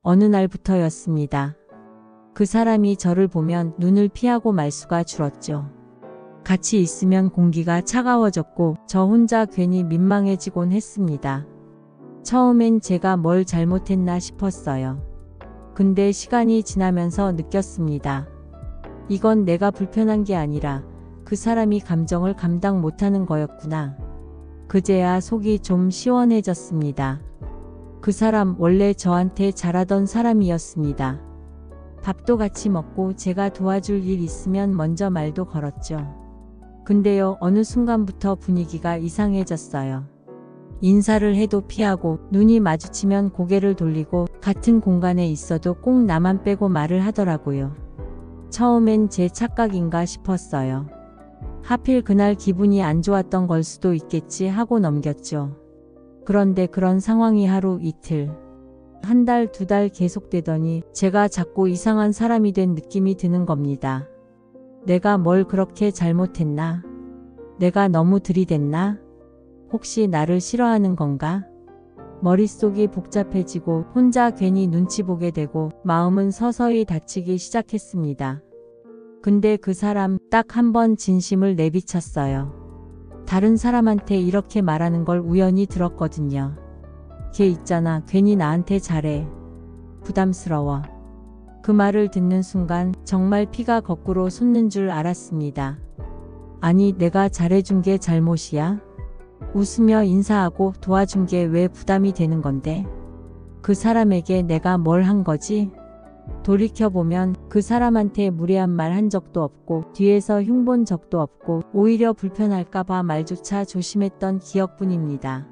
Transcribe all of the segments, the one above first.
어느 날부터였습니다. 그 사람이 저를 보면 눈을 피하고 말 수가 줄었죠. 같이 있으면 공기가 차가워졌고 저 혼자 괜히 민망해지곤 했습니다. 처음엔 제가 뭘 잘못했나 싶었어요. 근데 시간이 지나면서 느꼈습니다. 이건 내가 불편한 게 아니라 그 사람이 감정을 감당 못하는 거였구나. 그제야 속이 좀 시원해졌습니다. 그 사람 원래 저한테 잘하던 사람이었습니다. 밥도 같이 먹고 제가 도와줄 일 있으면 먼저 말도 걸었죠. 근데요, 어느 순간부터 분위기가 이상해졌어요. 인사를 해도 피하고 눈이 마주치면 고개를 돌리고 같은 공간에 있어도 꼭 나만 빼고 말을 하더라고요. 처음엔 제 착각인가 싶었어요. 하필 그날 기분이 안 좋았던 걸 수도 있겠지 하고 넘겼죠. 그런데 그런 상황이 하루 이틀, 한 달, 두 달 계속되더니 제가 자꾸 이상한 사람이 된 느낌이 드는 겁니다. 내가 뭘 그렇게 잘못했나? 내가 너무 들이댔나? 혹시 나를 싫어하는 건가? 머릿속이 복잡해지고 혼자 괜히 눈치 보게 되고 마음은 서서히 다치기 시작했습니다. 근데 그 사람 딱 한 번 진심을 내비쳤어요. 다른 사람한테 이렇게 말하는 걸 우연히 들었거든요. 걔 있잖아, 괜히 나한테 잘해. 부담스러워. 그 말을 듣는 순간 정말 피가 거꾸로 솟는 줄 알았습니다. 아니, 내가 잘해준 게 잘못이야? 웃으며 인사하고 도와준 게 왜 부담이 되는 건데? 그 사람에게 내가 뭘 한 거지? 돌이켜보면 그 사람한테 무례한 말 한 적도 없고 뒤에서 흉본 적도 없고 오히려 불편할까봐 말조차 조심했던 기억뿐입니다.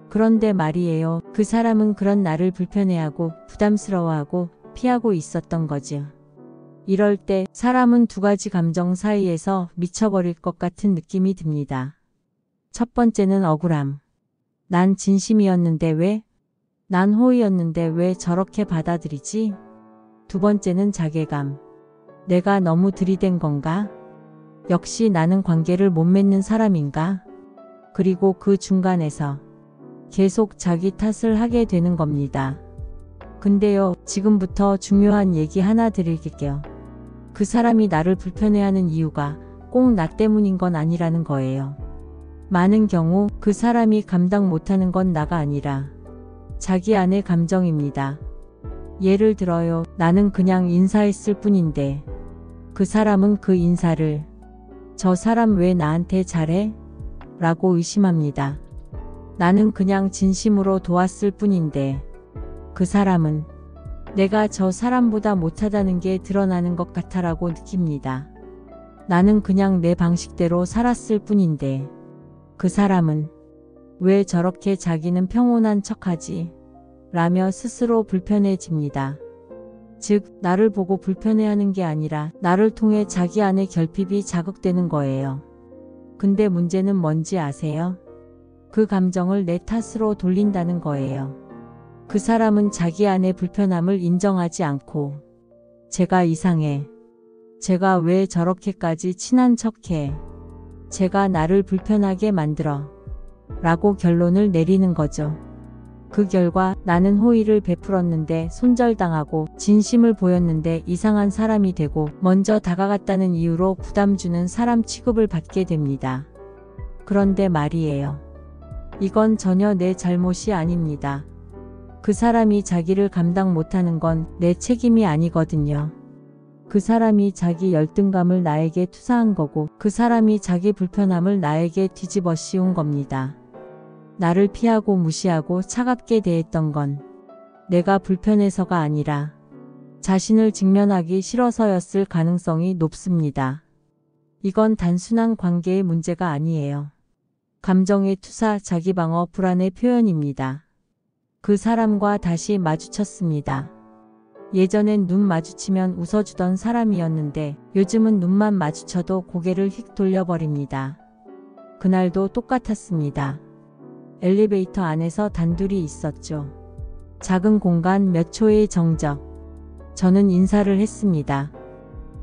그런데 말이에요. 그 사람은 그런 나를 불편해하고 부담스러워하고 피하고 있었던 거죠. 이럴 때 사람은 두 가지 감정 사이에서 미쳐버릴 것 같은 느낌이 듭니다. 첫 번째는 억울함. 난 진심이었는데 왜? 난 호의였는데 왜 저렇게 받아들이지? 두 번째는 자괴감. 내가 너무 들이댄 건가? 역시 나는 관계를 못 맺는 사람인가? 그리고 그 중간에서 계속 자기 탓을 하게 되는 겁니다. 근데요, 지금부터 중요한 얘기 하나 드릴게요. 그 사람이 나를 불편해하는 이유가 꼭 나 때문인 건 아니라는 거예요. 많은 경우 그 사람이 감당 못하는 건 나가 아니라 자기 안의 감정입니다. 예를 들어요. 나는 그냥 인사했을 뿐인데 그 사람은 그 인사를 저 사람 왜 나한테 잘해? 라고 의심합니다. 나는 그냥 진심으로 도왔을 뿐인데 그 사람은 내가 저 사람보다 못하다는 게 드러나는 것 같아라고 느낍니다. 나는 그냥 내 방식대로 살았을 뿐인데 그 사람은 왜 저렇게 자기는 평온한 척하지? 라며 스스로 불편해집니다. 즉, 나를 보고 불편해하는 게 아니라 나를 통해 자기 안의 결핍이 자극되는 거예요. 근데 문제는 뭔지 아세요? 그 감정을 내 탓으로 돌린다는 거예요. 그 사람은 자기 안의 불편함을 인정하지 않고 제가 이상해. 제가 왜 저렇게까지 친한 척해. 제가 나를 불편하게 만들어. 라고 결론을 내리는 거죠. 그 결과 나는 호의를 베풀었는데 손절당하고 진심을 보였는데 이상한 사람이 되고 먼저 다가갔다는 이유로 부담 주는 사람 취급을 받게 됩니다. 그런데 말이에요. 이건 전혀 내 잘못이 아닙니다. 그 사람이 자기를 감당 못하는 건 내 책임이 아니거든요. 그 사람이 자기 열등감을 나에게 투사한 거고 그 사람이 자기 불편함을 나에게 뒤집어 씌운 겁니다. 나를 피하고 무시하고 차갑게 대했던 건 내가 불편해서가 아니라 자신을 직면하기 싫어서였을 가능성이 높습니다. 이건 단순한 관계의 문제가 아니에요. 감정의 투사, 자기방어, 불안의 표현입니다. 그 사람과 다시 마주쳤습니다. 예전엔 눈 마주치면 웃어주던 사람이었는데 요즘은 눈만 마주쳐도 고개를 휙 돌려버립니다. 그날도 똑같았습니다. 엘리베이터 안에서 단둘이 있었죠. 작은 공간, 몇 초의 정적. 저는 인사를 했습니다.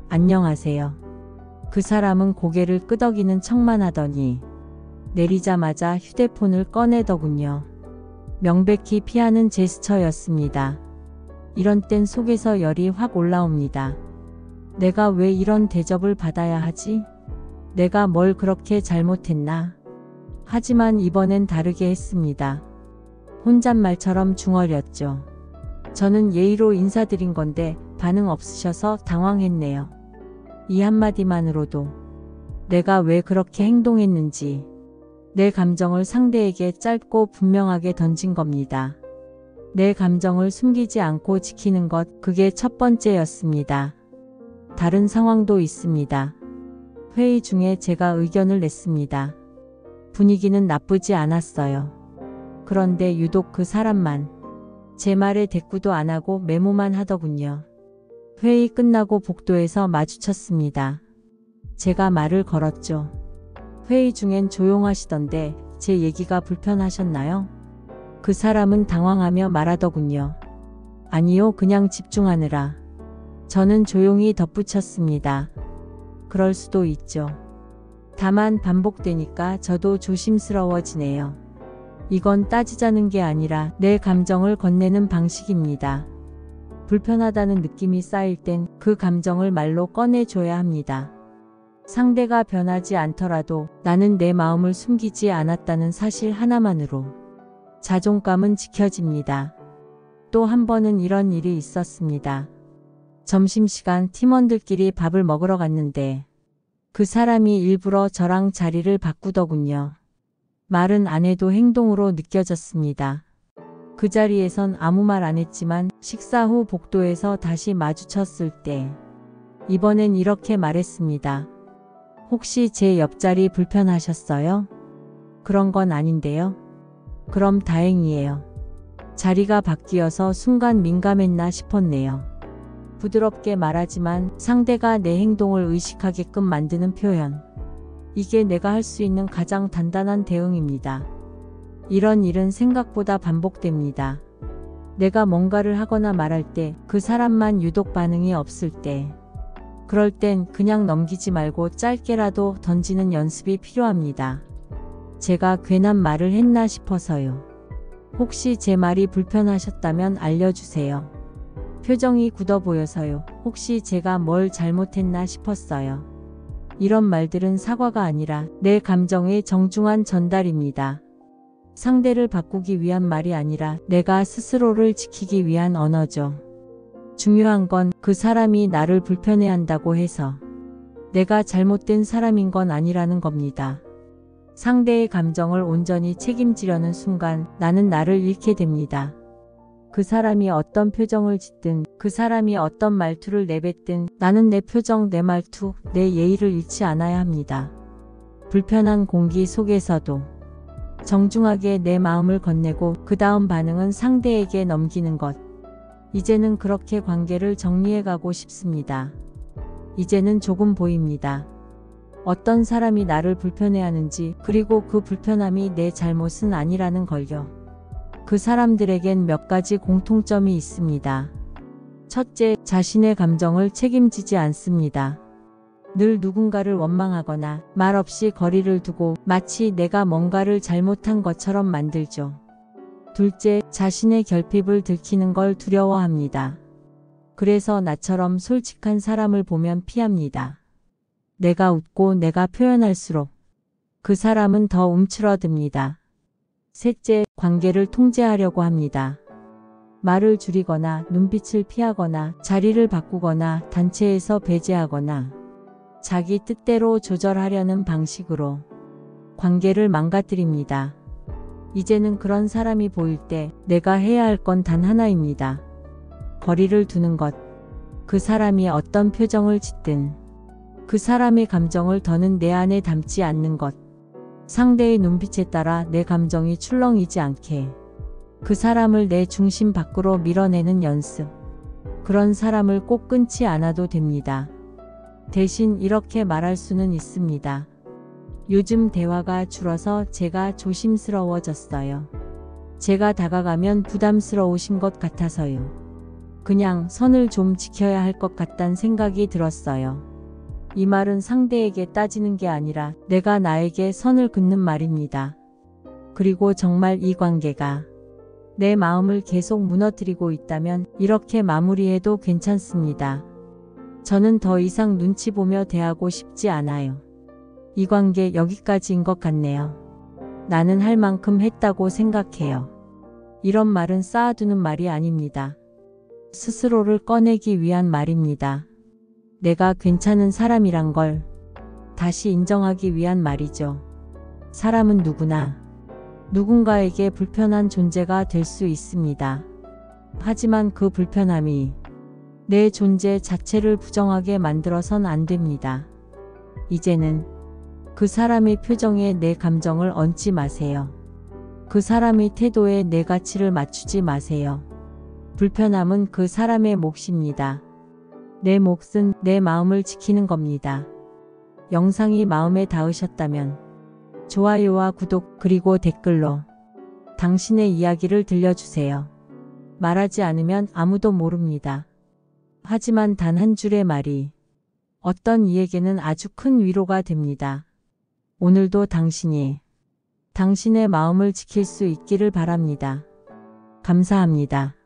안녕하세요. 그 사람은 고개를 끄덕이는 척만 하더니 내리자마자 휴대폰을 꺼내더군요. 명백히 피하는 제스처였습니다. 이런 땐 속에서 열이 확 올라옵니다. 내가 왜 이런 대접을 받아야 하지? 내가 뭘 그렇게 잘못했나? 하지만 이번엔 다르게 했습니다. 혼잣말처럼 중얼였죠. 저는 예의로 인사드린 건데 반응 없으셔서 당황했네요. 이 한마디만으로도 내가 왜 그렇게 행동했는지 내 감정을 상대에게 짧고 분명하게 던진 겁니다. 내 감정을 숨기지 않고 지키는 것, 그게 첫 번째였습니다. 다른 상황도 있습니다. 회의 중에 제가 의견을 냈습니다. 분위기는 나쁘지 않았어요. 그런데 유독 그 사람만 제 말에 대꾸도 안 하고 메모만 하더군요. 회의 끝나고 복도에서 마주쳤습니다. 제가 말을 걸었죠. 회의 중엔 조용하시던데 제 얘기가 불편하셨나요? 그 사람은 당황하며 말하더군요. 아니요, 그냥 집중하느라. 저는 조용히 덧붙였습니다. 그럴 수도 있죠. 다만 반복되니까 저도 조심스러워지네요. 이건 따지자는 게 아니라 내 감정을 건네는 방식입니다. 불편하다는 느낌이 쌓일 땐 그 감정을 말로 꺼내줘야 합니다. 상대가 변하지 않더라도 나는 내 마음을 숨기지 않았다는 사실 하나만으로 자존감은 지켜집니다. 또 한 번은 이런 일이 있었습니다. 점심시간 팀원들끼리 밥을 먹으러 갔는데 그 사람이 일부러 저랑 자리를 바꾸더군요. 말은 안 해도 행동으로 느껴졌습니다. 그 자리에선 아무 말 안 했지만 식사 후 복도에서 다시 마주쳤을 때 이번엔 이렇게 말했습니다. 혹시 제 옆자리 불편하셨어요? 그런 건 아닌데요. 그럼 다행이에요. 자리가 바뀌어서 순간 민감했나 싶었네요. 부드럽게 말하지만 상대가 내 행동을 의식하게끔 만드는 표현. 이게 내가 할 수 있는 가장 단단한 대응입니다. 이런 일은 생각보다 반복됩니다. 내가 뭔가를 하거나 말할 때 그 사람만 유독 반응이 없을 때, 그럴 땐 그냥 넘기지 말고 짧게라도 던지는 연습이 필요합니다. 제가 괜한 말을 했나 싶어서요. 혹시 제 말이 불편하셨다면 알려주세요. 표정이 굳어 보여서요. 혹시 제가 뭘 잘못했나 싶었어요. 이런 말들은 사과가 아니라 내 감정의 정중한 전달입니다. 상대를 바꾸기 위한 말이 아니라 내가 스스로를 지키기 위한 언어죠. 중요한 건 그 사람이 나를 불편해한다고 해서 내가 잘못된 사람인 건 아니라는 겁니다. 상대의 감정을 온전히 책임지려는 순간 나는 나를 잃게 됩니다. 그 사람이 어떤 표정을 짓든 그 사람이 어떤 말투를 내뱉든 나는 내 표정, 내 말투, 내 예의를 잃지 않아야 합니다. 불편한 공기 속에서도 정중하게 내 마음을 건네고 그 다음 반응은 상대에게 넘기는 것. 이제는 그렇게 관계를 정리해가고 싶습니다. 이제는 조금 보입니다. 어떤 사람이 나를 불편해하는지, 그리고 그 불편함이 내 잘못은 아니라는 걸요. 그 사람들에겐 몇 가지 공통점이 있습니다. 첫째, 자신의 감정을 책임지지 않습니다. 늘 누군가를 원망하거나 말없이 거리를 두고 마치 내가 뭔가를 잘못한 것처럼 만들죠. 둘째, 자신의 결핍을 들키는 걸 두려워합니다. 그래서 나처럼 솔직한 사람을 보면 피합니다. 내가 웃고 내가 표현할수록 그 사람은 더 움츠러듭니다. 셋째, 관계를 통제하려고 합니다. 말을 줄이거나 눈빛을 피하거나 자리를 바꾸거나 단체에서 배제하거나 자기 뜻대로 조절하려는 방식으로 관계를 망가뜨립니다. 이제는 그런 사람이 보일 때 내가 해야 할 건 단 하나입니다. 거리를 두는 것. 그 사람이 어떤 표정을 짓든 그 사람의 감정을 더는 내 안에 담지 않는 것. 상대의 눈빛에 따라 내 감정이 출렁이지 않게 그 사람을 내 중심 밖으로 밀어내는 연습. 그런 사람을 꼭 끊지 않아도 됩니다. 대신 이렇게 말할 수는 있습니다. 요즘 대화가 줄어서 제가 조심스러워졌어요. 제가 다가가면 부담스러우신 것 같아서요. 그냥 선을 좀 지켜야 할 것 같단 생각이 들었어요. 이 말은 상대에게 따지는 게 아니라 내가 나에게 선을 긋는 말입니다. 그리고 정말 이 관계가 내 마음을 계속 무너뜨리고 있다면 이렇게 마무리해도 괜찮습니다. 저는 더 이상 눈치 보며 대하고 싶지 않아요. 이 관계 여기까지인 것 같네요. 나는 할 만큼 했다고 생각해요. 이런 말은 쌓아두는 말이 아닙니다. 스스로를 꺼내기 위한 말입니다. 내가 괜찮은 사람이란 걸 다시 인정하기 위한 말이죠. 사람은 누군가에게 불편한 존재가 될 수 있습니다. 하지만 그 불편함이 내 존재 자체를 부정하게 만들어선 안 됩니다. 이제는 그 사람의 표정에 내 감정을 얹지 마세요. 그 사람의 태도에 내 가치를 맞추지 마세요. 불편함은 그 사람의 몫입니다. 내 몫은 내 마음을 지키는 겁니다. 영상이 마음에 닿으셨다면 좋아요와 구독 그리고 댓글로 당신의 이야기를 들려주세요. 말하지 않으면 아무도 모릅니다. 하지만 단 한 줄의 말이 어떤 이에게는 아주 큰 위로가 됩니다. 오늘도 당신이 당신의 마음을 지킬 수 있기를 바랍니다. 감사합니다.